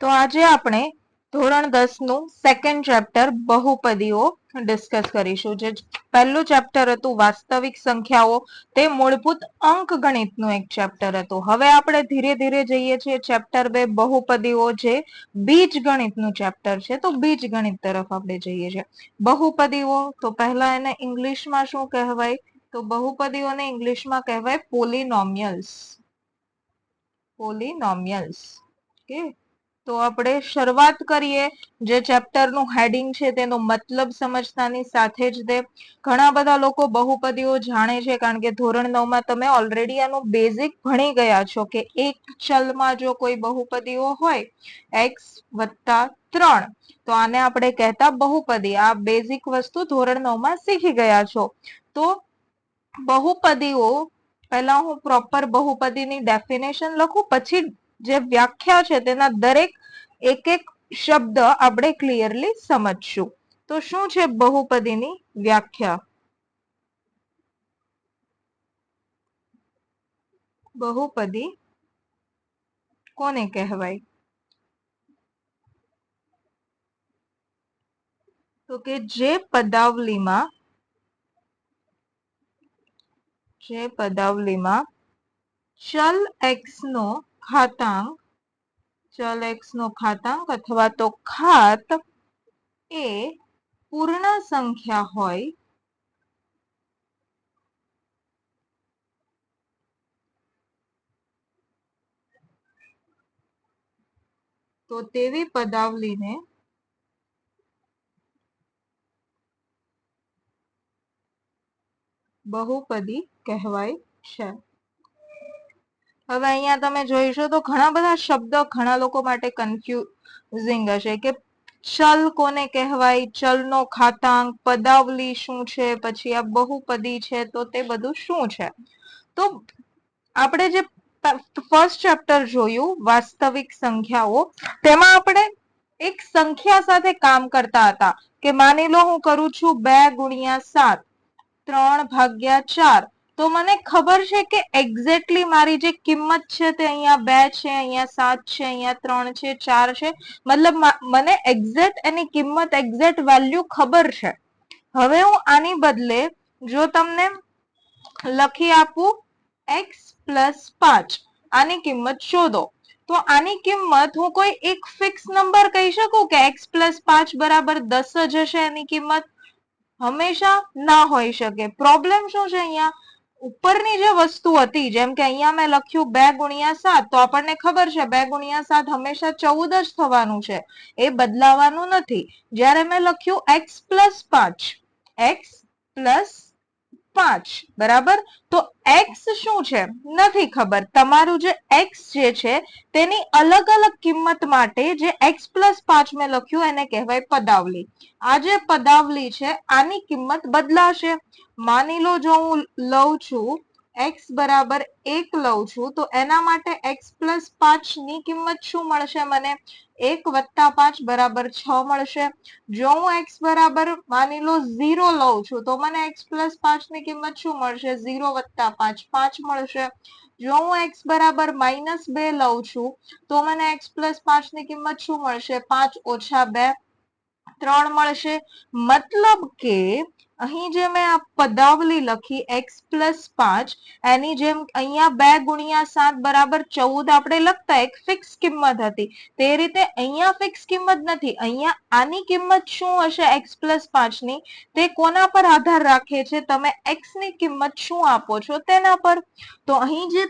તો આજે આપણે ધોરણ 10 નું સેકન્ડ ચેપ્ટર બહુપદીઓ ડિસ્કસ કરીશું. જે પહેલું ચેપ્ટર હતું વાસ્તવિક સંખ્યાઓ, તે મૂળભૂત અંકગણિતનું એક ચેપ્ટર હતું. હવે આપણે ધીરે ધીરે જઈએ છીએ ચેપ્ટર 2 બહુપદીઓ, જે બીજગણિતનું ચેપ્ટર છે. તો બીજગણિત તરફ આપણે જઈએ છીએ. બહુપદીઓ, તો પહેલા એને ઇંગ્લિશમાં શું કહેવાય? તો બહુપદીઓને ઇંગ્લિશમાં કહેવાય પોલિનોમિયલ્સ. પોલિનોમિયલ્સ. ઓકે, તો આપણે શરૂઆત કરીએ. જે ચેપ્ટરનું હેડિંગ છે તેનો મતલબ સમજતાની સાથે જ તે ઘણા બધા લોકો બહુપદીઓ જાણે છે, કારણ કે ધોરણ 9 માં તમે ઓલરેડી આનું બેઝિક ભણી ગયા છો કે એક ચલમાં જો કોઈ બહુપદીઓ હોય x+3, તો આને આપણે કહેતા બહુપદી. આ બેઝિક વસ્તુ ધોરણ 9 માં શીખી ગયા છો. તો બહુપદીઓ, પહેલા હું પ્રોપર બહુપદીની ડેફિનેશન લખું, પછી જે વ્યાખ્યા છે તેના દરેક એક એક શબ્દ આપણે ક્લિયરલી સમજશું. તો શું છે બહુપદીની વ્યાખ્યા? બહુપદી કોને કહેવાય? તો કે જે પદાવલીમાં ચલ x નો ઘાતાંક અથવા તો ઘાત એ પૂર્ણ સંખ્યા હોય, તો તેવી પદાવલીને બહુપદી કહેવાય છે. હવે અહીંયા તમે જોઈશો તો ઘણા બધા શબ્દ ઘણા લોકો માટે કન્ફ્યુઝિંગ હશે કે ચલ કોને કહેવાય, ચલનો ઘાતાંક, પદાવલી શું છે, પછી આ બહુપદી છે, તો તે બધું શું છે? તો આપણે જે ફર્સ્ટ ચેપ્ટર જોયું વાસ્તવિક સંખ્યાઓ, તેમાં આપણે એક સંખ્યા સાથે કામ કરતા હતા કે માની લો હું કરું છું 2 × 7 3/4, તો મને ખબર છે કે એક્ઝેક્ટલી મારી જે કિંમત છે તે અહીંયા 2 છે, અહીંયા 7 છે, અહીંયા 3 છે, 4 છે. મતલબ મને એક્ઝેક્ટ એની કિંમત, એક્ઝેક્ટ વેલ્યુ ખબર છે. હવે હું આની બદલે જો તમને લખી આપું x+5, આની કિંમત શોધો, તો આની કિંમત હું કોઈ એક ફિક્સ નંબર કહી શકું કે x+5 = 10 જ હશે એની કિંમત? હંમેશા ના હોઈ શકે. પ્રોબ્લેમ શું છે? અહીંયા ઉપરની જે વસ્તુ હતી, જેમ કે અહીંયા મેં લખ્યું 2 × 7, તો આપણને ખબર છે 2 × 7 હંમેશા 14 જ થવાનું છે, એ બદલાવાનું નથી. જ્યારે મેં લખ્યું x+5 બરાબર, તો x શું છે નથી ખબર. તમારું જે x જે છે તેની અલગ અલગ કિંમત માટે જે x+5 મેં લખ્યું એને કહેવાય પદાવલી. આ જે પદાવલી છે આની કિંમત બદલાશે. માની લો જો હું લઉં છું x = 1 લઉં છું, તો એના માટે x+5 ની કિંમત શું મળશે મને? 1 + 5 = 6 મળશે. જો હું x = માની લો 0 લઉં છું, તો મને x+5 ની કિંમત શું મળશે? 0 + 5 5 મળશે. જો હું x = -2 લઉં છું, તો મને x+5 ની કિંમત શું મળશે? 5 - 2 3 મળશે. મતલબ કે અહીં જે મેં આ પદાવલી લખી x+5, એની જેમ અહીંયા 2 × 7 = 14 આપણે લખતા એક ફિક્સ કિંમત હતી, તે રીતે અહીંયા ફિક્સ કિંમત નથી. અહીંયા આની કિંમત શું હશે x+5 ની? તે કોના પર આધાર રાખે છે? તમે x ની કિંમત શું આપો છો તેના પર. તો અહીં જે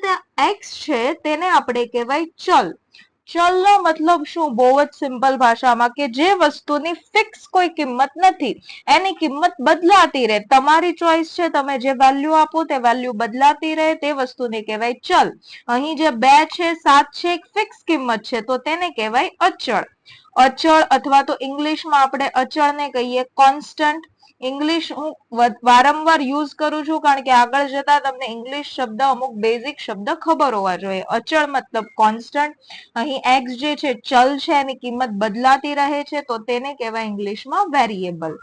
x છે તેને આપણે કહેવાય ચલ. ચલનો મતલબ શું? બહુ જ સિમ્પલ ભાષામાં કે જે વસ્તુની ફિક્સ કોઈ કિંમત નથી, એની કિંમત બદલાતી રહે. તમારી ચોઈસ છે, તમે જે વેલ્યુ આપો તે વેલ્યુ બદલાતી રહે, તે વસ્તુને કહેવાય ચલ. અહીં જે 2 છે, 7 છે, એક ફિક્સ કિંમત છે, તો તેને કહેવાય અચળ. અચળ અથવા તો ઇંગ્લિશમાં આપણે અચળને કહીએ કોન્સ્ટન્ટ. ઇંગ્લિશ હું વારંવાર યુઝ કરું છું, કારણ કે આગળ જતા તમને ઇંગ્લિશ શબ્દ, અમુક બેઝિક શબ્દ ખબર હોવા જોઈએ. અચળ મતલબ કોન્સ્ટન્ટ. અહીં x જે છે ચલ છે, એની કિંમત બદલાતી રહે છે, તો તેને કહેવાય ઇંગ્લિશમાં વેરિયેબલ.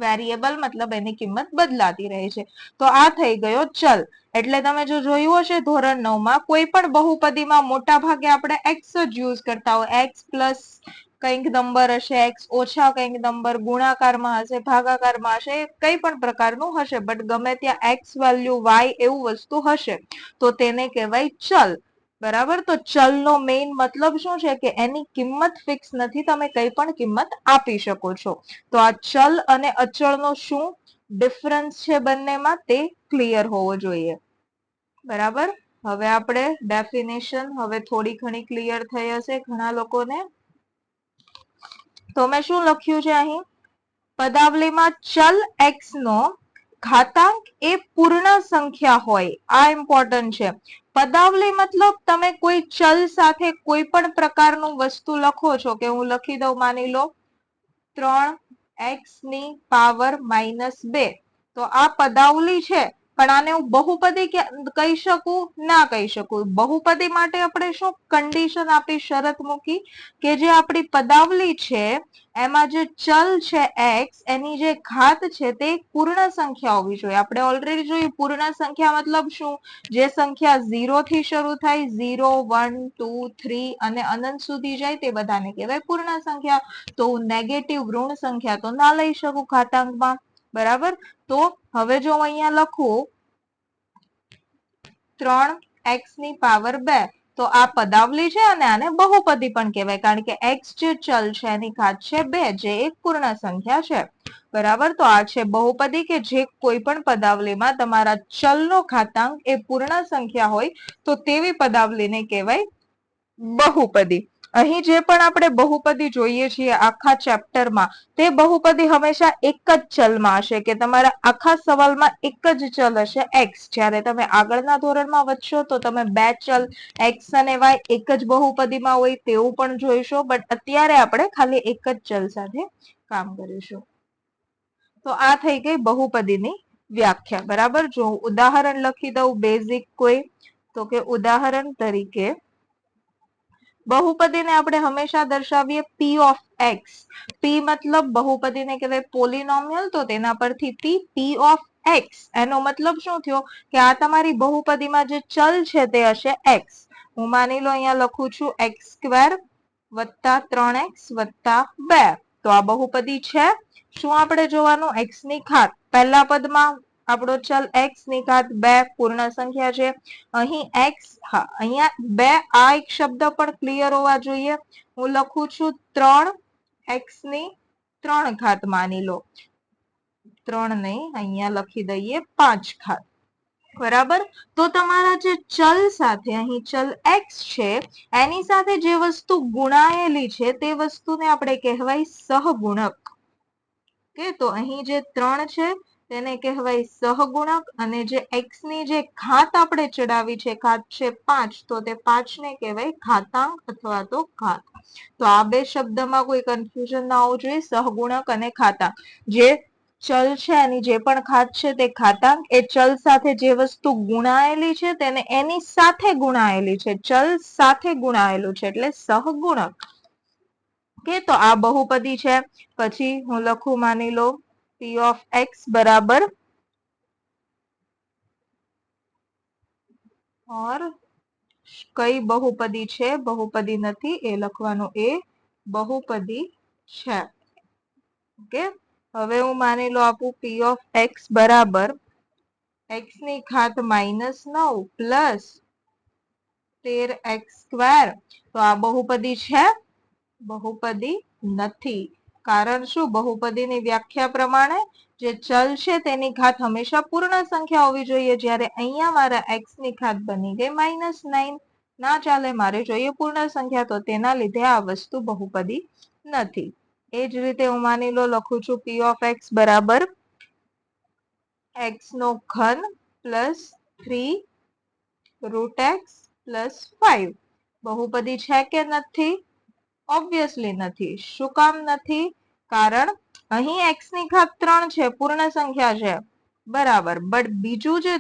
વેરિયેબલ મતલબ એની કિંમત બદલાતી રહે છે. તો આ થઈ ગયો ચલ. એટલે તમે જો જોયું હશે ધોરણ 9 માં કોઈ પણ બહુપદીમાં મોટા ભાગે આપણે એક્સ જ યુઝ કરતા હોય. એક્સ પ્લસ કંઈક નંબર હશે, એક્સ ઓછા કંઈક નંબર, ગુણાકારમાં હશે, ભાગાકારમાં હશે, કઈ પણ પ્રકારનું હશે, બટ ગમે ત્યાં એક્સ વેલ્યુ વાય એવું વસ્તુ હશે તો તેને કહેવાય ચલ. બરાબર. તો ચલનો મેઇન મતલબ શું છે કે એની કિંમત ફિક્સ નથી, તમે કઈ પણ કિંમત આપી શકો છો. તો આ ચલ અને અચળનો શું ડિફરન્સ છે બંનેમાં તે ક્લિયર હોવો જોઈએ. બરાબર. હવે આપણે ડેફિનેશન હવે થોડી ઘણી ક્લિયર થઈ હશે ઘણા લોકોને. તો મેં શું લખ્યું છે અહીં? પદાવલીમાં ચલ એક્સ નો ઘાતાંક એ પૂર્ણ સંખ્યા હોય. આ ઇમ્પોર્ટન્ટ છે. પદાવલી મતલબ તમે કોઈ ચલ સાથે કોઈ પણ પ્રકારનું વસ્તુ લખો છો, કે હું લખી દઉં માની લો 3x ની પાવર -2. તો આ પદાવલી છે, પણ આને હું બહુપદી કહી શકું? ના કહી શકું. બહુપદી માટે આપણે શું કન્ડિશન આપી, શરત મૂકી કે જે આપણી પદાવલી છે એમાં જે ચલ છે એક્સ, એની જે ઘાત છે તે પૂર્ણ સંખ્યા હોવી જોઈએ. આપણે ઓલરેડી જોયું પૂર્ણ સંખ્યા મતલબ શું? જે સંખ્યા 0 થી શરૂ થાય, 0, 1, 2, 3 અને અનંત સુધી જાય તે બધાને કહેવાય પૂર્ણ સંખ્યા. તો હું નેગેટિવ ઋણ સંખ્યા તો ના લઈ શકું ઘાતાંકમાં. બરાબર. તો હવે જો હું અહીંયા લખું 3x ની પાવર 2, તો આ પદાવલી છે અને આને બહુપદી પણ કહેવાય, કારણ કે x જે ચલ છે એની ઘાત છે 2, જે એક પૂર્ણ સંખ્યા છે. બરાબર. તો આ છે બહુપદી, કે જે કોઈ પણ પદાવલીમાં તમારા ચલનો ઘાતાંક એ પૂર્ણ સંખ્યા હોય તો તેવી પદાવલીને કહેવાય બહુપદી. અહીં જે પણ આપણે બહુપદી જોઈએ છીએ આખા ચેપ્ટરમાં, તે બહુપદી હંમેશા એક જ ચલમાં હશે, કે તમારા આખા સવાલમાં એક જ ચલ હશે એક્સ. જ્યારે તમે આગળના ધોરણમાં વધશો તો તમે બે ચલ એક્સ અને વાય એક જ બહુપદીમાં હોય તેવું પણ જોઈશો, બટ અત્યારે આપણે ખાલી એક જ ચલ સાથે કામ કરીશું. તો આ થઈ ગઈ બહુપદીની વ્યાખ્યા. બરાબર. જો ઉદાહરણ લખી દઉં બેઝિક કોઈ, તો કે ઉદાહરણ તરીકે બહુપદીને આપણે હંમેશા દર્શાવીએ p ઓફ x. p મતલબ બહુપદીને કહેવાય પોલિનોમિયલ, તો તેના પરથી p ઓફ x એનો મતલબ શું થયો કે આ તમારી બહુપદીમાં જે ચલ છે તે હશે x. હું માની લો અહીંયા લખું છું x² વત્તા 3x વત્તા 2. તો આ બહુપદી છે. શું આપણે જોવાનું? x ની ઘાત. પહેલા પદમાં આપણો ચલ x ની ઘાત 2 પૂર્ણ સંખ્યા છે. અહીં x, હા અહીંયા 2, આ એક શબ્દ પણ ક્લિયર હોવા જોઈએ. હું લખું છું 3x ની 3 ઘાત, માની લો 3 નહીં, અહીંયા લખી દઈએ 5 ઘાત. બરાબર. તો તમારા જે ચલ સાથે અહીં ચલ x છે એની સાથે જે વસ્તુ ગુણાયેલી છે તે વસ્તુને આપણે કહેવાય સહગુણક. કે તો અહીં જે 3 છે તેને કહેવાય સહગુણક, અને જે x ની જે ઘાત આપણે ચડાવી છે, ઘાત છે 5, તો તે 5 ને કહેવાય ઘાતાંક અથવા તો ઘાત. તો આ બે શબ્દમાં કોઈ કન્ફ્યુઝન ના હોવું જોઈએ. સહગુણક અને ઘાતાંક. જે ચલ છે એની જે પણ ઘાત છે તે ઘાતાંક, એ ચલ સાથે જે વસ્તુ ગુણાયેલી છે તેને એની સાથે ગુણાયેલી છે, ચલ સાથે ગુણાયેલું છે એટલે સહગુણક. કે તો આ બહુપદી છે. પછી હું લખું માની લો p ઓફ x બરાબર ઓર કઈ બહુપદી છે? બહુપદી નથી એ લખવાનું, એ બહુપદી છે. ઓકે. હવે હું માની લો આપું p ઓફ x બરાબર x ની ઘાત -9 પ્લસ 13x². તો આ બહુપદી છે? બહુપદી નથી. કારણ શું? બહુપદીની વ્યાખ્યા પ્રમાણે જે ચલ છે તેની ઘાત હંમેશા પૂર્ણ સંખ્યા હોવી જોઈએ, જ્યારે અહીંયા મારા x ની ઘાત બની ગઈ -9. ના ચાલે, મારે જોઈએ પૂર્ણ સંખ્યા, તો તેના લીધે આ વસ્તુ બહુપદી નથી. એ જ રીતે હું માની લો લખું છું p ઓફ x બરાબર x નો ઘન પ્લસ 3√x પ્લસ 5. બહુપદી છે કે નથી? ઓબ્વિયસલી નથી. શું કામ નથી? કારણ અહીં x ની ઘાત 3 છે, પૂર્ણ સંખ્યા છે. બરાબર. બટ બીજું જે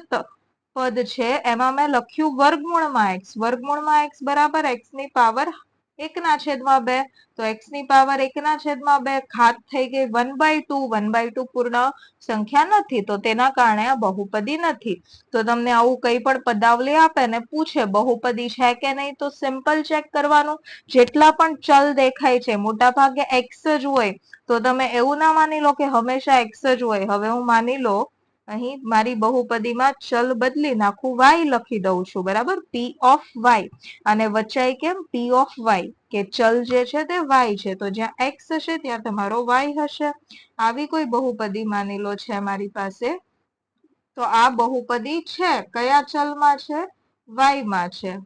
પદ છે એમાં મેં લખ્યું વર્ગમૂળમાં x. વર્ગમૂળમાં x બરાબર x ની પાવર એકના છેદમાં 2, તો x ની પાવર એકના છેદમાં 2 ઘાત થઈ ગઈ 1/2. 1/2 પૂર્ણ સંખ્યા નથી, તો તેના કારણે આ બહુપદી નથી. તો તમને આવું કઈ પણ પદાવલી આપે ને પૂછે બહુપદી છે કે નહીં, તો સિમ્પલ ચેક કરવાનું. જેટલા પણ ચલ દેખાય છે મોટા ભાગે x જ હોય, તો તમે એવું ના માની લો કે હંમેશા x જ હોય. હવે હું માની લો અહીં મારી બહુપદીમાં ચલ બદલી નાખું, y લખી દઉં છું, બરાબર, p ઓફ y. અને વચાય કેમ p ઓફ y, કે ચલ જે છે તે y છે, તો જ્યાં x હશે ત્યાં તમારો y હશે. આવી કોઈ બહુપદી માની લો છે મારી પાસે, તો આ બહુપદી છે. કયા ચલમાં છે? y માં છે.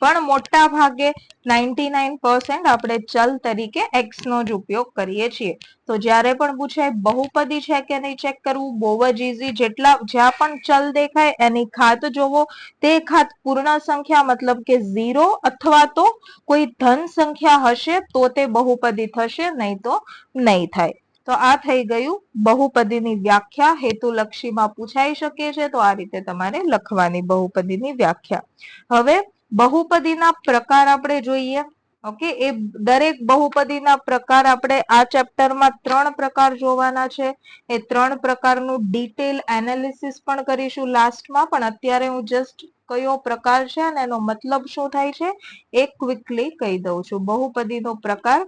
પણ મોટા ભાગે 99% આપણે ચલ તરીકે x નો જ ઉપયોગ કરીએ છીએ. તો જ્યારે પણ પૂછાય બહુપદી છે કે નહીં, ચેક કરવું બહુ જ ઈઝી. જ્યાં પણ ચલ દેખાય એની ઘાત જોવો, તે ઘાત પૂર્ણ સંખ્યા મતલબ કે 0 અથવા તો કોઈ ધન સંખ્યા હશે તો તે બહુપદી થશે, નહીં તો નહીં થાય. તો આ થઈ ગયું બહુપદીની વ્યાખ્યા. હેતુલક્ષીમાં પૂછાઈ શકે છે, તો આ રીતે તમારે લખવાની બહુપદીની વ્યાખ્યા. હવે બહુપદીના પ્રકાર આપણે જોઈએ. ઓકે, એ દરેક બહુપદીના પ્રકાર આપણે આ ચેપ્ટરમાં 3 પ્રકાર જોવાના છે. એ 3 પ્રકારનું ડિટેલ એનાલિસિસ પણ કરીશું લાસ્ટમાં. પણ અત્યારે હું જસ્ટ કયો પ્રકાર છે અને એનો મતલબ શું થાય છે એ ક્વિકલી કહી દઉં છું. બહુપદીનો પ્રકાર,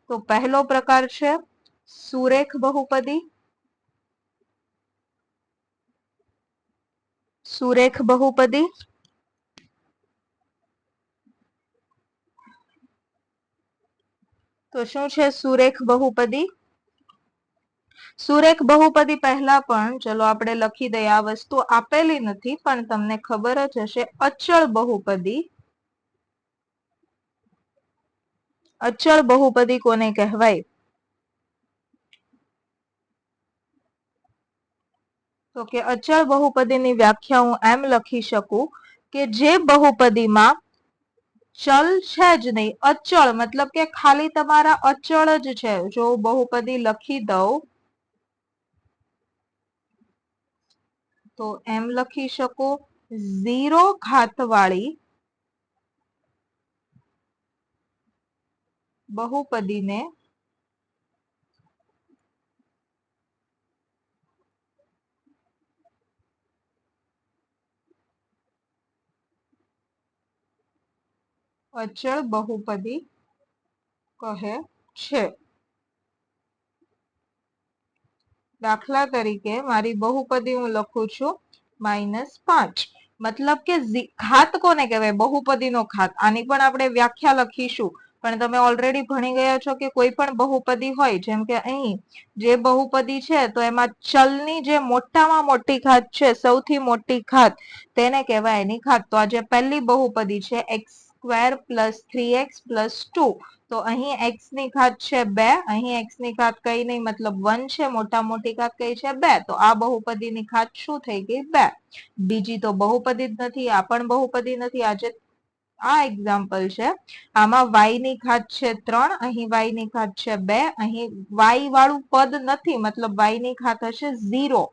તો પહેલો પ્રકાર છે સુરેખ બહુપદી. સુરેખ બહુપદી તો શું છે સુરેખ બહુપદી? સુરેખ બહુપદી પહેલા પણ ચલો આપણે લખી દઈએ. આ વસ્તુ આપેલી નથી પણ તમને ખબર જ હશે. અચળ બહુપદી. અચળ બહુપદી કોને કહેવાય? તો કે અચળ બહુપદીની વ્યાખ્યા હું એમ લખી શકું કે જે બહુપદીમાં ચલ છે જ નહીં, અચળ મતલબ કે ખાલી તમારા અચળ જ છે. જો બહુપદી લખી દઉં તો એમ લખી શકો 0 ઘાત વાળી બહુપદીને અચળ બહુપદી કહે છે. દાખલા તરીકે મારી બહુપદી હું લખું છું -5. મતલબ કે ઘાત કોને કહેવાય? બહુપદીનો ઘાત. આની પણ આપણે વ્યાખ્યા લખીશું. પણ તમે ઓલરેડી ભણી ગયા છો કે કોઈ પણ બહુપદી હોય, જેમ કે અહીં જે બહુપદી છે તો એમાં ચલની જે મોટામાં મોટી ઘાત છે, સૌથી મોટી ઘાત, તેને કહેવાય એની ઘાત. તો આ જે પહેલી બહુપદી છે x² + 3x + 2, તો અહીં x ની ઘાત છે 2, અહીં x ની ઘાત કઈ નહીં મતલબ 1 છે, મોટા મોટી ઘાત કઈ છે 2, તો આ બહુપદીની ઘાત શું થઈ ગઈ? 2. બીજી તો બહુપદી જ નથી, આ પણ બહુપદી નથી. આ એક્ઝામ્પલ છે. આમાં y ની ઘાત છે 3, અહીં y ની ઘાત છે 2, અહીં y વાળું પદ નથી મતલબ y ની ઘાત હશે 0,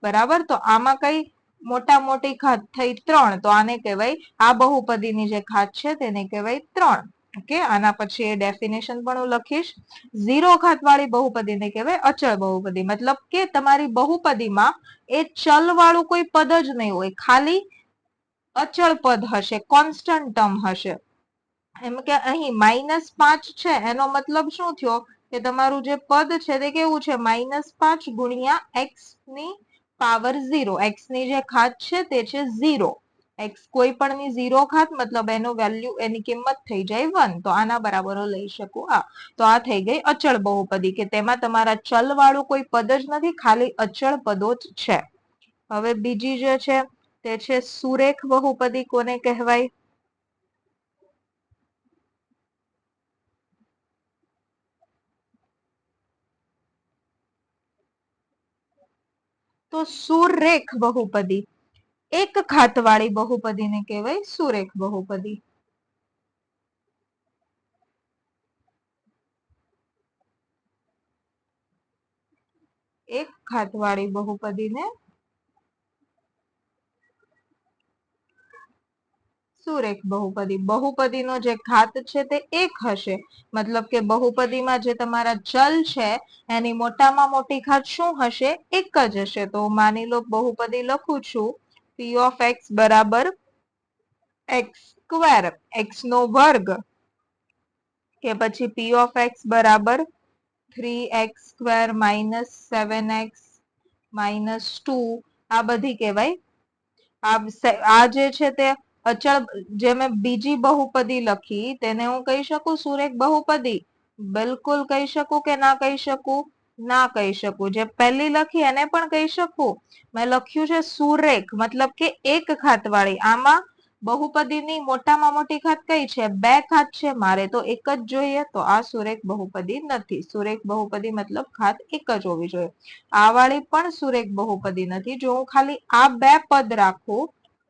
બરાબર. તો આમાં કઈ મોટા મોટી ઘાત થઈ 3, તો આને કહેવાય, આ બહુપદીની જે ઘાત છે તેને કહેવાય 3. ઓકે, આના પછી એ ડેફિનેશન પણ હું લખીશ. 0 ઘાત વાળી બહુપદીને કહેવાય અચળ બહુપદી. મતલબ કે તમારી બહુપદીમાં એ ચલ વાળું કોઈ પદ જ નહીં હોય, ખાલી અચળ પદ હશે, કોન્સ્ટન્ટ ટર્મ હશે. એમ કે અહીં -5 છે, એનો મતલબ શું થયો કે તમારું જે પદ છે તે કેવું છે? -5 ગુણ્યા x ની પાવર 0. x ની જે ઘાત છે તે છે 0. x કોઈ પણ ની 0 ઘાત મતલબ એનો વેલ્યુ, એની કિંમત થઈ જાય 1. તો આના બરાબર લઈ શકું આ. તો આ થઈ ગઈ અચળ બહુપદી, કે તેમાં તમારા ચલ વાળું કોઈ પદ જ નથી, ખાલી અચળ પદો જ છે. હવે બીજી જે છે તે છે સુરેખ બહુપદી. કોને કહેવાય? તો સુરેખ બહુપદી, એક ઘાત વાળી બહુપદીને કહેવાય સુરેખ બહુપદી. એક ઘાત વાળી બહુપદીને સુરેખ બહુપદી. બહુપદીનો જે ઘાત છે તે એક હશે, મતલબ કે બહુપદીમાં જે તમારા ચલ છે એની મોટામાં મોટી ઘાત શું હશે? એક જ હશે. તો માની લો બહુપદી લખું છું p ઓફ x બરાબર એક્સ સ્ક્વેર, એક્સ નો વર્ગ, કે પછી p ઓફ x બરાબર 3x square minus 7x minus 2, આ બધી કહેવાય. આ જે છે તે અચળ, જે મેં બીજી બહુપદી લખી તેને હું કહી શકું સુરેખ બહુપદી? બિલકુલ કહી શકું કે ના કહી શકું? ના કહી શકું. જે પહેલી લખી એને પણ કહી શકું. મેં લખ્યું છે સુરેખ, મતલબ કે એક ઘાત વાળી. આમાં બહુપદીની મોટામાં મોટી ઘાત કઈ છે? બે ઘાત છે. મારે તો એક જ જોઈએ, તો આ સુરેખ બહુપદી નથી. સુરેખ બહુપદી મતલબ ઘાત એક જ હોવી જોઈએ. આ વાળી પણ સુરેખ બહુપદી નથી. જો હું ખાલી આ બે પદ રાખું,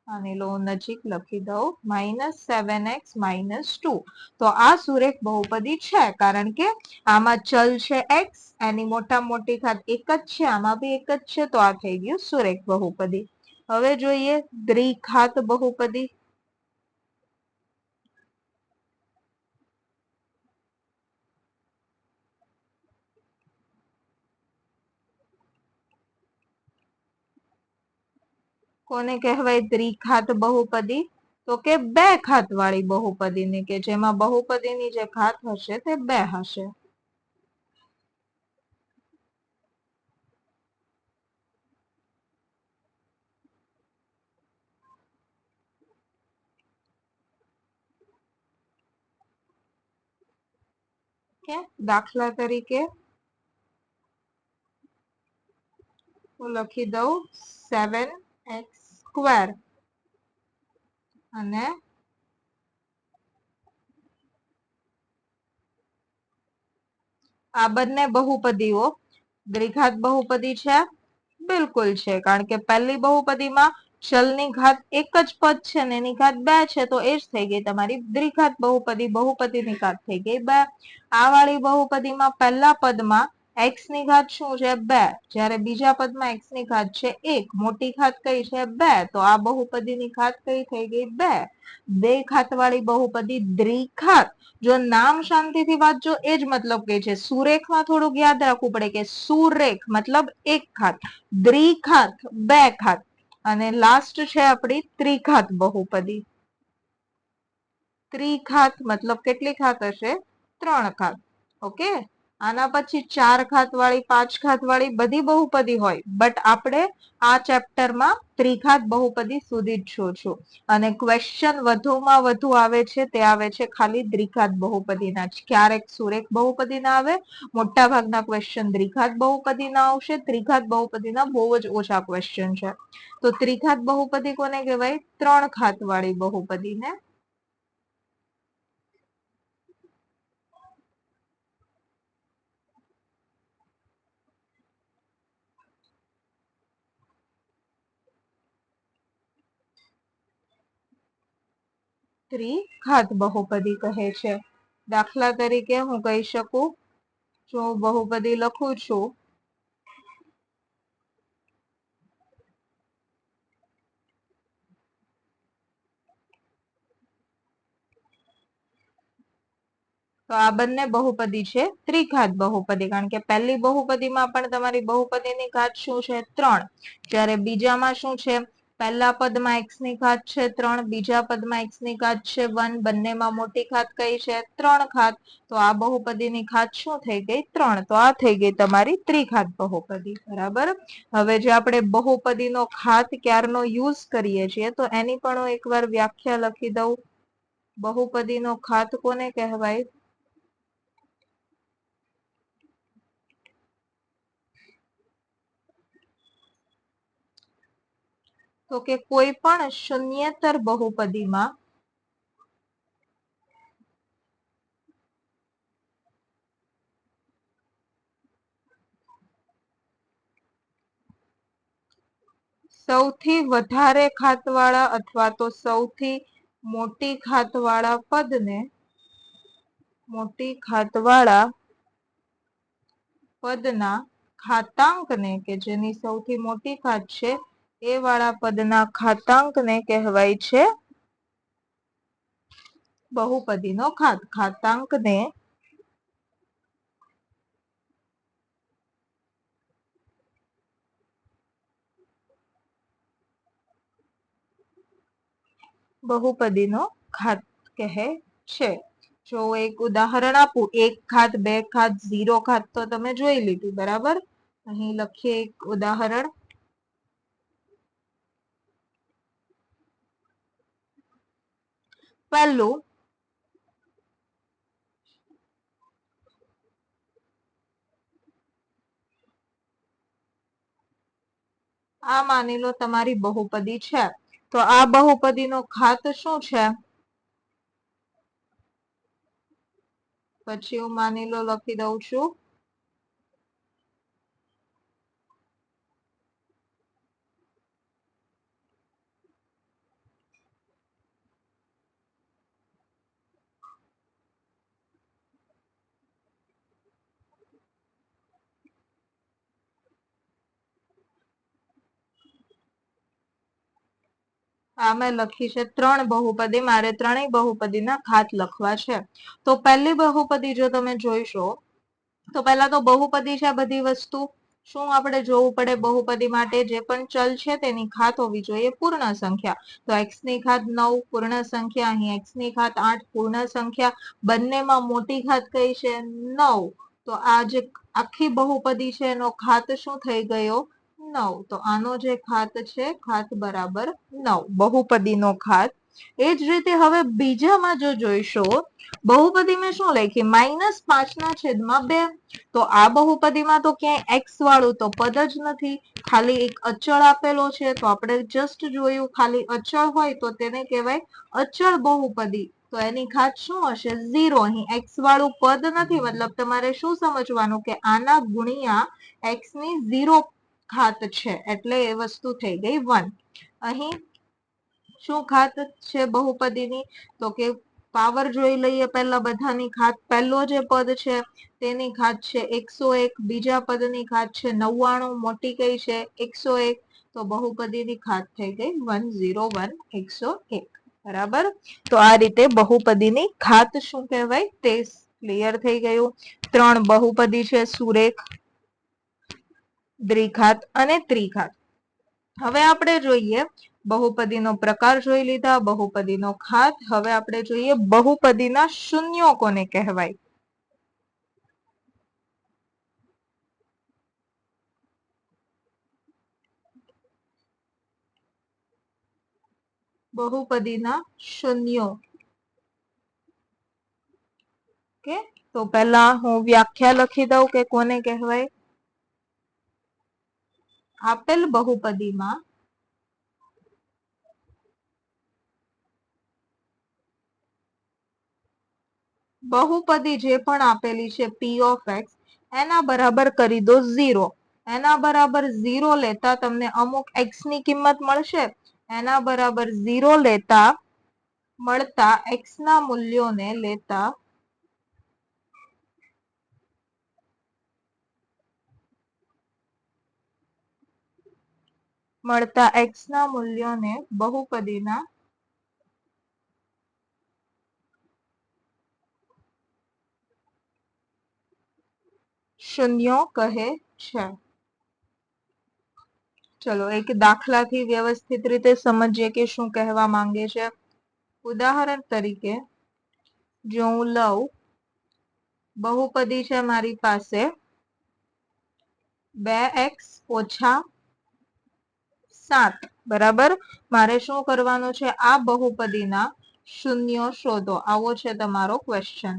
માની લો હું નજીક લખી દઉં -7x-2, તો આ સુરેખ બહુપદી છે. કારણ કે આમાં ચલ છે x, એની મોટા મોટી ઘાત એક જ છે, આમાં બી એક જ છે, તો આ થઈ ગયું સુરેખ બહુપદી. હવે જોઈએ દ્વિઘાત બહુપદી. કોને કહેવાય દ્વિઘાત બહુપદી? તો કે બે ઘાત વાળી બહુપદીને, કે જેમાં બહુપદીની જે ઘાત હશે તે બે હશે. કે દાખલા તરીકે હું લખી દઉં 7x સ્ક્વેર અને આ બંને બહુપદીઓ દ્વિઘાત બહુપદી છે? બિલકુલ છે. કારણ કે પહેલી બહુપદીમાં ચલની ઘાત એક જ પદ છે ને એની ઘાત બે છે, તો એ જ થઈ ગઈ તમારી દ્વિઘાત બહુપદી. બહુપદીની ઘાત થઈ ગઈ બે. આ વાળી બહુપદીમાં પહેલા પદમાં x ની ઘાત શું છે? બે. જ્યારે બીજા પદમાં x ની ઘાત છે એક. મોટી ઘાત કઈ છે? બે. તો આ બહુપદીની ઘાત કઈ થઈ ગઈ? બે. બે ઘાત વાળી બહુપદી દ્વિઘાત. જો નામ શાંતિથી વાંચજો, એ જ મતલબ કે છે. સુરેખમાં થોડુંક યાદ રાખવું પડે કે સુરેખ મતલબ એક ઘાત, દ્વિઘાત બે ઘાત, અને લાસ્ટ છે આપણી ત્રિઘાત બહુપદી. ત્રિઘાત મતલબ કેટલી ઘાત હશે? ત્રણ ઘાત. ઓકે. આના પછી ચાર ઘાત વાળી, પાંચ ઘાત વાળી બધી બહુપદી હોય, બટ આપણે આ ચેપ્ટરમાં ત્રિઘાત બહુપદી સુધી જ જોશું. અને ક્વેશ્ચન વધુમાં વધુ આવે છે તે આવે છે ખાલી દ્વિઘાત બહુપદીના જ. ક્યારેક સુરેખ બહુપદીના આવે. મોટા ભાગના ક્વેશ્ચન દ્વિઘાત બહુપદીના આવશે. ત્રિઘાત બહુપદીના બહુ જ ઓછા ક્વેશ્ચન છે. તો ત્રિઘાત બહુપદી કોને કહેવાય? ત્રણ ઘાત વાળી બહુપદીને. ત્રિઘાત બહુપદી કહે છે. દાખલા તરીકે હું કહી શકું, જો હું બહુપદી લખું છું તો આ બંને બહુપદી છે ત્રિઘાત બહુપદી. કારણ કે પહેલી બહુપદીમાં પણ તમારી બહુપદીની ઘાત શું છે? ત્રણ. જ્યારે બીજામાં શું છે? પહેલા પદમાં x ની ઘાત છે 3, બીજા પદમાં x ની ઘાત છે 1. બંનેમાં મોટી ઘાત કઈ છે? 3 ઘાત. તો આ બહુપદીની ઘાત શું થઈ ગઈ? 3. તો આ થઈ ગઈ તમારી ત્રિઘાત બહુપદી. બરાબર. હવે જે આપણે બહુપદીનો ઘાત ક્યારનો યુઝ કરીએ છીએ, તો એની પણ હું એકવાર વ્યાખ્યા લખી દઉં. બહુપદીનો ઘાત કોને કહેવાય? તો કે કોઈ પણ શૂન્યેતર બહુપદીમાં સૌથી વધારે ઘાતવાળા અથવા તો સૌથી મોટી ઘાતવાળા પદને, મોટી ઘાતવાળા પદના ઘાતાંકને, કે જેની સૌથી મોટી ઘાત છે એ વાળા પદના ઘાતાંકને કહેવાય છે બહુપદીનો ઘાત, ઘાતાંકને બહુપદીનો ઘાત કહે છે. જો એક ઉદાહરણ આપું, 1 ઘાત, 2 ઘાત, 0 ઘાત તો તમે જોઈ લીધું, બરાબર. અહીં લખીએ એક ઉદાહરણ. પહેલું, આ માની લો તમારી બહુપદી છે, તો આ બહુપદીનો ઘાત શું છે? પછી હું માની લો લખી દઉં છું આ મેં લખી છે 3 બહુપદી, મારે ત્રણેય બહુપદીના ઘાત લખવા છે. તો પહેલી બહુપદી જો તમે જોઈશો, તો પહેલા તો બહુપદી છે બધી વસ્તુ. શું આપણે જોવું પડે? બહુપદી માટે જે પણ ચલ છે તેની ઘાત હોવી જોઈએ પૂર્ણ સંખ્યા. તો x ની ઘાત 9 પૂર્ણ સંખ્યા, અહીં x ની ઘાત 8 પૂર્ણ સંખ્યા. બંનેમાં મોટી ઘાત કઈ છે? 9. તો આ જે આખી બહુપદી છે એનો ઘાત શું થઈ ગયો? 9. તો આનો જે ઘાત છે, ઘાત બરાબર 9, બહુપદીનો ઘાત. એ જ રીતે હવે બીજામાં જો જોઈશો, બહુપદી મેં શું લખી? -5/2. તો આ બહુપદીમાં તો ક્યાંય x વાળું તો પદ જ નથી, ખાલી એક અચળ આપેલો છે. તો આપણે જસ્ટ જોયું, ખાલી અચળ હોય તો તેને કહેવાય અચળ બહુપદી. તો એની ઘાત શું હશે? 0. અહીં x વાળું પદ નથી, મતલબ તમારે શું સમજવાનું કે આના ગુણ્યા x ની 0 ઘાત છે, એટલે એ વસ્તુ થઈ ગઈ 1. અહીં શું ઘાત છે બહુપદીની? તો કે પાવર જોઈ લઈએ પહેલા બધાની ઘાત. પહેલો જે પદ છે તેની ઘાત છે 101, બીજા પદની ઘાત છે 99, મોટી કઈ છે? 101. તો બહુપદીની ઘાત થઈ ગઈ 101, 101, બરાબર. તો આ રીતે બહુપદીની ઘાત શું કહેવાય તે ક્લિયર થઈ ગયું. 3 બહુપદી છે, સુરેખ, દ્વિઘાત અને ત્રિઘાત. હવે આપણે જોઈએ બહુપદીનો પ્રકાર જોઈ લીધા, બહુપદીનો ઘાત. હવે આપણે જોઈએ બહુપદીના શૂન્યો કોને કહેવાય. બહુપદીના શૂન્યો. ઓકે, તો પહેલા હું વ્યાખ્યા લખી દઉં કે કોને કહેવાય. આપેલ બહુપદીમાં બહુપદી જે પણ આપેલી છે p of x, એના બરાબર કરી દો 0. એના બરાબર 0 લેતા તમને અમુક x ની કિંમત મળશે. એના બરાબર 0 લેતા મળતા x ના મૂલ્યોને લેતા x ના મૂલ્યોને બહુપદીના શૂન્યો કહે છે. ચલો એક દાખલાથી વ્યવસ્થિત રીતે સમજીએ કે શું કહેવા માંગે છે. ઉદાહરણ તરીકે જો હું લઉં, બહુપદી છે મારી પાસે 2x - 7, બરાબર. મારે શું કરવાનું છે? આ બહુપદીના શૂન્યો શોધો. આવો છે તમારો ક્વેશ્ચન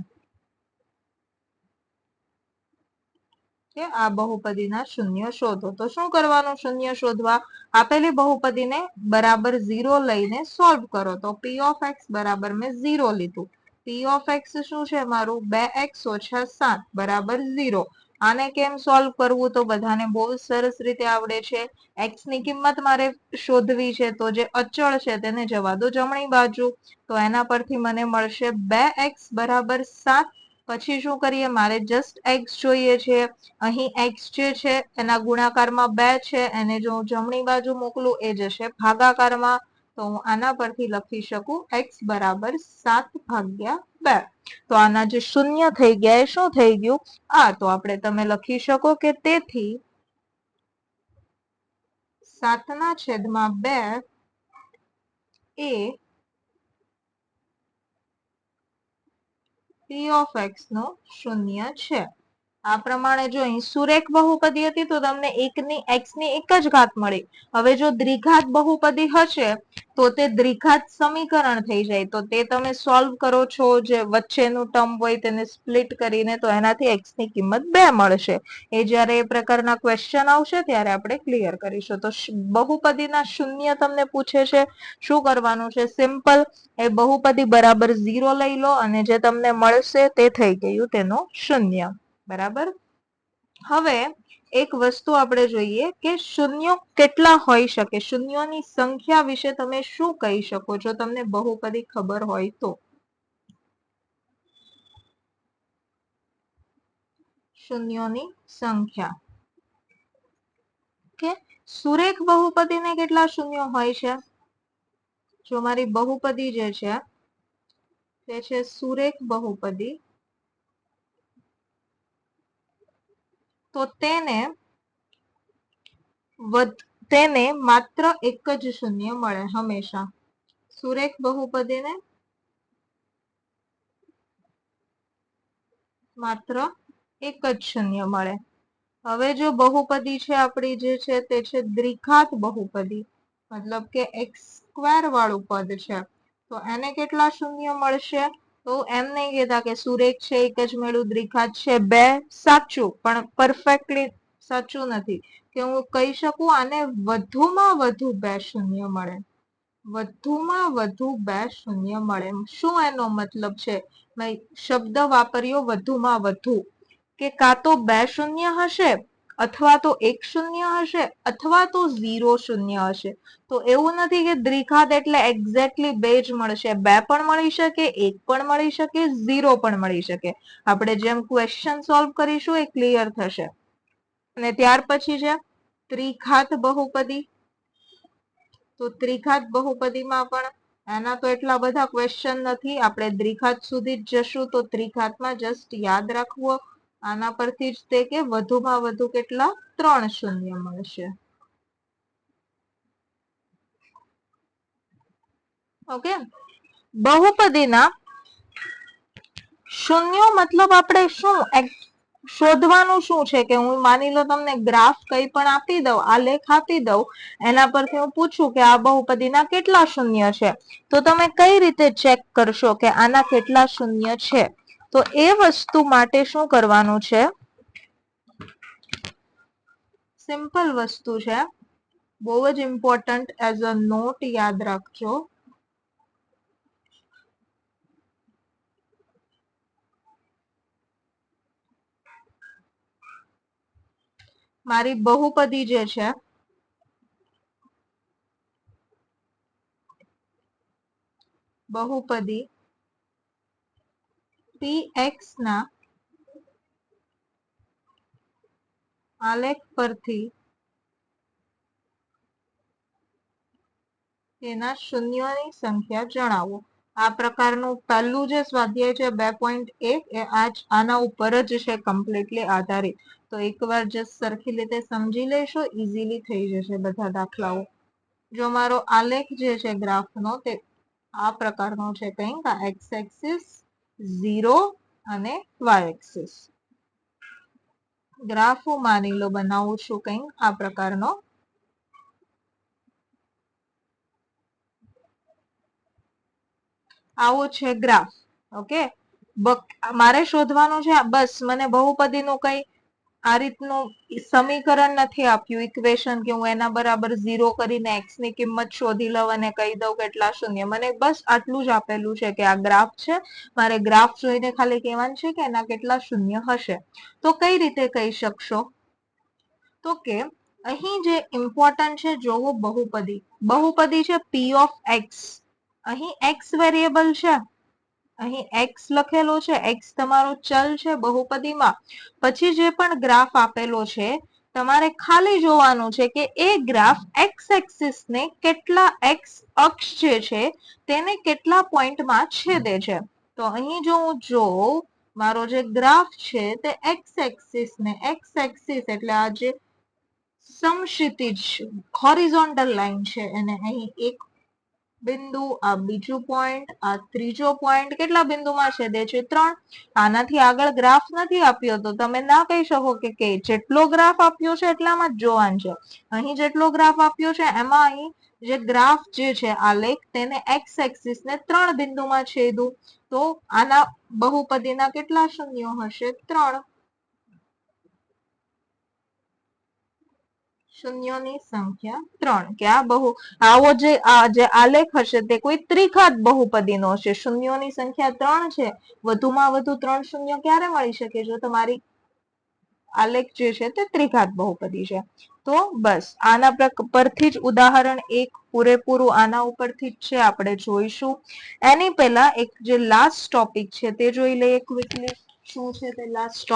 કે આ બહુપદીના શૂન્ય શોધો. તો શું કરવાનું શૂન્ય શોધવા? આપેલી બહુપદીને બરાબર 0 લઈને સોલ્વ કરો. તો p of x બરાબર મેં 0 લીધું. p of x શું છે મારું? 2x - 7 બરાબર 0. આને કેમ સોલ્વ કરવું? તો બધાને બહુ સરસ રીતે આવડે છે. x ની કિંમત મારે શોધવી છે, તો જે અચળ છે તેને જવા દો જમણી બાજુ. તો એના પરથી મને મળશે 2x બરાબર 7. પછી શું કરીએ? મારે જસ્ટ x જોઈએ છે. અહીં x જે છે એના ગુણાકારમાં 2 છે, એને જો હું જમણી બાજુ મોકલું એ જશે ભાગાકારમાં. તો હું આના પરથી લખી શકું x બરાબર 7/2. તો આના જે શૂન્ય થઈ ગયા એ શું થઈ ગયું આ. તો આપણે તમે લખી શકો કે તેથી 7/2 એ p of x નો શૂન્ય છે. આ પ્રમાણે જો અહીં સુરેખ બહુપદી હતી તો તમને x ની એક જ ઘાત મળી. હવે જો દ્વિઘાત બહુપદી હશે તો તે દ્વિઘાત સમીકરણ થઈ જાય. તો તે તમે સોલ્વ કરો છો, જે વચ્ચેનું ટર્મ હોય તેને સ્પ્લિટ કરીને, તો એનાથી x ની કિંમત 2 મળશે. એ જ્યારે એ પ્રકારના ક્વેશ્ચન આવશે ત્યારે આપણે ક્લિયર કરીશું. તો બહુપદીના શૂન્ય તમને પૂછે છે, શું કરવાનું છે? સિમ્પલ, એ બહુપદી બરાબર 0 લઈ લો અને જે તમને મળશે તે થઈ ગયું તેનો શૂન્ય. બરાબર. હવે એક વસ્તુ આપણે જોઈએ કે શૂન્યો કેટલા હોઈ શકે. શૂન્યોની સંખ્યા વિશે તમે શું કહી શકો છો તમને બહુપદી ખબર હોય તો? શૂન્યોની સંખ્યા કે સુરેખ બહુપદીને કેટલા શૂન્યો હોય છે? જો મારી બહુપદી જે છે તે છે સુરેખ બહુપદી, તો તેને માત્ર એક જ શૂન્ય મળે હંમેશા. સુરેખ બહુપદીને માત્ર એક જ શૂન્ય મળે. હવે જો બહુપદી છે આપણી જે છે તે છે દ્વિઘાત બહુપદી, મતલબ કે x² વાળું પદ છે, તો એને કેટલા શૂન્ય મળશે? તો એમ નહીં કહેતા કે સુરેખ છે એક જ મળ્યું, દ્વિઘાત છે 2. સાચું, પણ પરફેક્ટલી સાચું નથી. કે હું કહી શકું આને વધુમાં વધુ 2 શૂન્ય મળે. વધુમાં વધુ 2 શૂન્ય મળે. શું એનો મતલબ છે? મેં શબ્દ વાપર્યો વધુમાં વધુ, કે કાં તો 2 શૂન્ય હશે, અથવા તો 1 શૂન્ય હશે, અથવા તો 0 શૂન્ય હશે. તો એવું નથી કે દ્વિઘાત એટલે એક્ઝેક્ટલી 2 જ મળશે. 2 પણ મળી શકે, 1 પણ મળી શકે, 0 પણ મળી શકે. આપણે જેમ ક્વેશ્ચન સોલ્વ કરીશું એ ક્લિયર થશે. અને ત્યાર પછી છે ત્રિઘાત બહુપદી. તો ત્રિઘાત બહુપદીમાં પણ એના તો એટલા બધા ક્વેશ્ચન નથી. આપણે દ્વિઘાત સુધી જ જશું. તો ત્રિઘાતમાં જસ્ટ યાદ રાખવું આના પરથી જ તે કે વધુમાં વધુ કેટલા? 3 શૂન્ય મળશે. ઓકે. બહુપદીના શૂન્યો મતલબ આપણે શું શોધવાનું શું છે? કે હું માની લો તમને ગ્રાફ કઈ પણ આપી દઉં, આલેખ આપી દઉં, એના પરથી હું પૂછું કે આ બહુપદીના કેટલા શૂન્ય છે, તો તમે કઈ રીતે ચેક કરશો કે આના કેટલા શૂન્ય છે? તો એ વસ્તુ માટે શું કરવાનું છે? સિમ્પલ વસ્તુ છે, બહુ જ ઇમ્પોર્ટન્ટ, એઝ અ નોટ યાદ રાખજો. મારી બહુપદી જે છે બહુપદી px ના આલેખ પરથી તેના શૂન્યોની સંખ્યા જણાવો. આ પ્રકારનું પહેલું જે સ્વાધ્યાય છે 2.1 એ આના ઉપર જ છે કમ્પ્લીટલી આધારિત. તો એકવાર જસ્ટ સરખી રીતે સમજી લેશો, ઇઝીલી થઈ જશે બધા દાખલાઓ. જો મારો આલેખ જે છે ગ્રાફનો તે આ પ્રકારનો છે કંઈક. આ x એક્સિસ 0 અને y એક્સિસ. ગ્રાફ હું માની લો બનાવું છું કંઈક આ પ્રકારનો. આવો છે ગ્રાફ. ઓકે. મારે શોધવાનું છે બસ, મને બહુપદીનું કઈ આ રીતનું સમીકરણ નથી આપ્યું, ઇક્વેશન, કે હું એના બરાબર 0 કરીને x ની કિંમત શોધી લઉં અને કહી દઉં કેટલા શૂન્ય. મને બસ આટલું જ આપેલું છે કે આ ગ્રાફ છે, મારે ગ્રાફ જોઈને ખાલી કહેવાનું છે કે એના કેટલા શૂન્ય હશે. તો કઈ રીતે કહી શકશો? તો કે અહીં જે ઇમ્પોર્ટન્ટ છે, જોવો બહુપદી. બહુપદી છે p ઓફ x. અહીં x વેરિયેબલ છે, અહીં x લખેલો છે, x તમારો ચલ છે બહુપદીમાં. પછી જે પણ ગ્રાફ આપેલો છે તમારે ખાલી જોવાનું છે કે એ ગ્રાફ એક્સ એક્સિસ ને કેટલા એક્સ અક્ષ જે છે તેને કેટલા પોઈન્ટમાં છેદે છે. તો અહીં જો હું જોઉં મારો જે ગ્રાફ છે તે એક્સ એક્સિસ એટલે આ જે સમક્ષિતિજ હોરિઝોન્ટલ લાઈન છે એને અહીં એક બિંદુ, આ બીજું પોઈન્ટ, આ ત્રીજો પોઈન્ટ, કેટલા બિંદુમાં છેદે છે? 3. આનાથી આગળ ગ્રાફ નથી આપ્યો તો તમે ના કહી શકો કે જેટલો ગ્રાફ આપ્યો છે એટલામાં જ જોવાનું છે. અહીં જેટલો ગ્રાફ આપ્યો છે એમાં અહીં જે ગ્રાફ જે છે આલેખ તેને એક્સ એક્સિસ ને 3 બિંદુમાં છેદું તો આના બહુપદીના કેટલા શૂન્યો હશે? 3. શૂન્યોની સંખ્યા 3 કે આવો જે આલેખ હશે તે કોઈ ત્રિઘાત બહુપદીનો હશે. શૂન્યોની સંખ્યા 3 છે, વધુમાં વધુ 3 શૂન્ય ક્યારે મળી શકે? જો તમારી આલેખ જે છે તે ત્રિઘાત બહુપદી છે. તો બસ આના પરથી જ ઉદાહરણ 1 પૂરેપૂરું આના ઉપરથી જ છે, આપણે જોઈશું. એની પહેલા એક જે લાસ્ટ ટોપિક છે તે જોઈ લઈએ ક્વિકલી. શું છે તે લાસ્ટ ટોપિક?